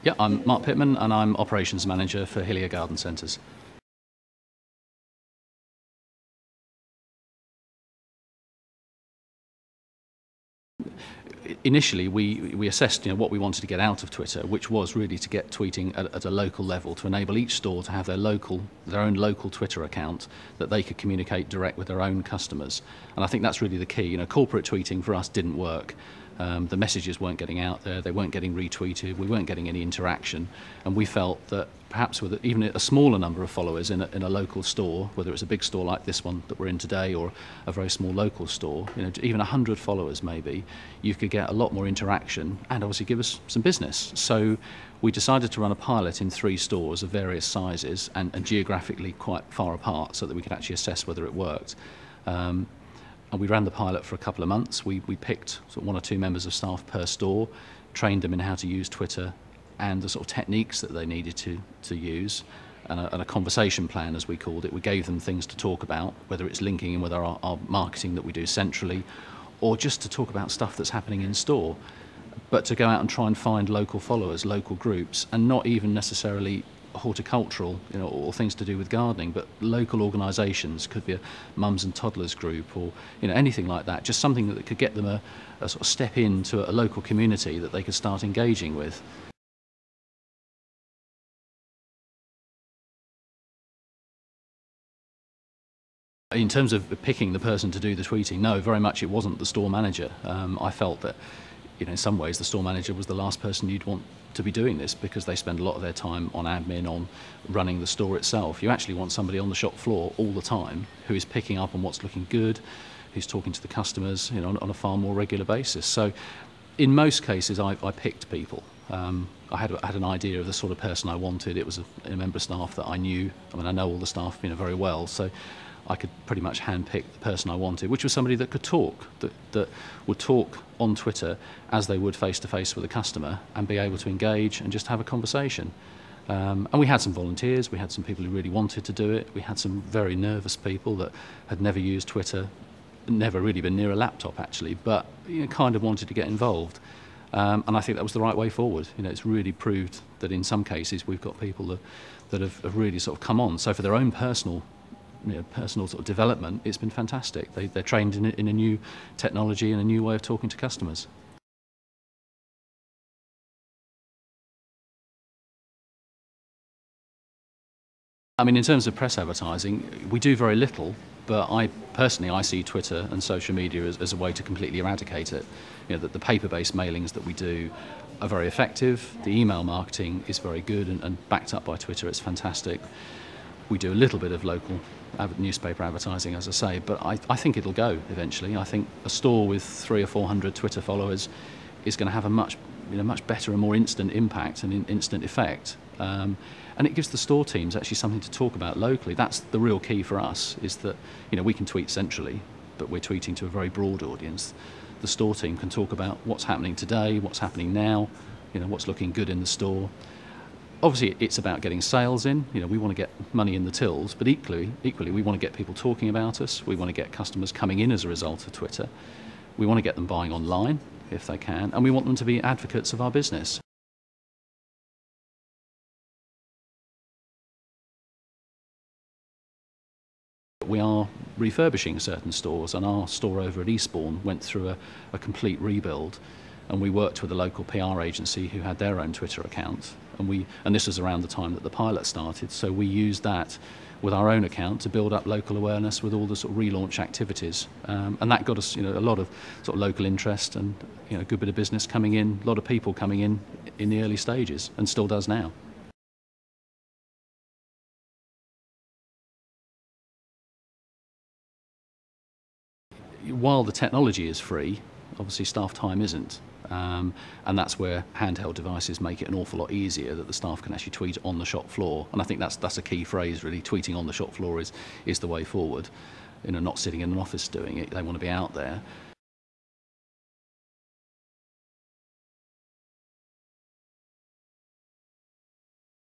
Yeah, I'm Mark Pittman and I'm Operations Manager for Hillier Garden Centres. Initially, we assessed what we wanted to get out of Twitter, which was really to get tweeting at a local level, to enable each store to have their own local Twitter account that they could communicate direct with their own customers. And I think that's really the key. Corporate tweeting for us didn't work. The messages weren't getting out there, they weren't getting retweeted, we weren't getting any interaction, and we felt that perhaps with even a smaller number of followers in a local store, whether it's a big store like this one that we're in today or a very small local store, even 100 followers maybe, you could get a lot more interaction and obviously give us some business. So we decided to run a pilot in 3 stores of various sizes and geographically quite far apart so that we could actually assess whether it worked. And we ran the pilot for a couple of months. We picked sort of 1 or 2 members of staff per store, trained them in how to use Twitter and the sort of techniques that they needed to use, and a conversation plan, as we called it. We gave them things to talk about, whether it's linking in with our marketing that we do centrally, or just to talk about stuff that's happening in store, but to go out and try and find local followers, local groups, and not even necessarily horticultural, or things to do with gardening, but local organisations. Could be a mums and toddlers group, or anything like that. Just something that could get them a sort of step into a local community that they could start engaging with. In terms of picking the person to do the tweeting, no, very much it wasn't the store manager. I felt that in some ways the store manager was the last person you'd want to be doing this, because they spend a lot of their time on admin, on running the store itself. You actually want somebody on the shop floor all the time who is picking up on what's looking good, who's talking to the customers on a far more regular basis. So in most cases I picked people. I had an idea of the sort of person I wanted. It was a member of staff that I knew. I know all the staff very well, so I could pretty much handpick the person I wanted, which was somebody that could talk, that would talk on Twitter as they would face-to-face with a customer and be able to engage and just have a conversation. And we had some volunteers, we had some people who really wanted to do it, we had some very nervous people that had never used Twitter, never really been near a laptop actually, but kind of wanted to get involved. And I think that was the right way forward. It's really proved that in some cases we've got people that have really sort of come on. So for their own personal sort of development, it's been fantastic. They're trained in a new technology and a new way of talking to customers. In terms of press advertising, we do very little, but I personally see Twitter and social media as a way to completely eradicate it. That the paper-based mailings that we do are very effective. The email marketing is very good and backed up by Twitter. It's fantastic. We do a little bit of local newspaper advertising, as I say, but I think it'll go eventually. I think a store with 300 or 400 Twitter followers is going to have a much better and more instant impact and instant effect. And it gives the store teams actually something to talk about locally. That's the real key for us, is that we can tweet centrally, but we're tweeting to a very broad audience. The store team can talk about what's happening today, what's happening now, what's looking good in the store. Obviously, it's about getting sales in. We want to get money in the tills, but equally, we want to get people talking about us. We want to get customers coming in as a result of Twitter. We want to get them buying online, if they can, and we want them to be advocates of our business. We are refurbishing certain stores, and our store over at Eastbourne went through a complete rebuild, and we worked with a local PR agency who had their own Twitter account, and this was around the time that the pilot started, so we used that with our own account to build up local awareness with all the sort of relaunch activities, and that got us a lot of sort of local interest and a good bit of business coming in, a lot of people coming in the early stages, and still does now. While the technology is free, obviously staff time isn't, and that's where handheld devices make it an awful lot easier, that the staff can actually tweet on the shop floor. And I think that's a key phrase really. Tweeting on the shop floor is the way forward. Not sitting in an office doing it. They want to be out there.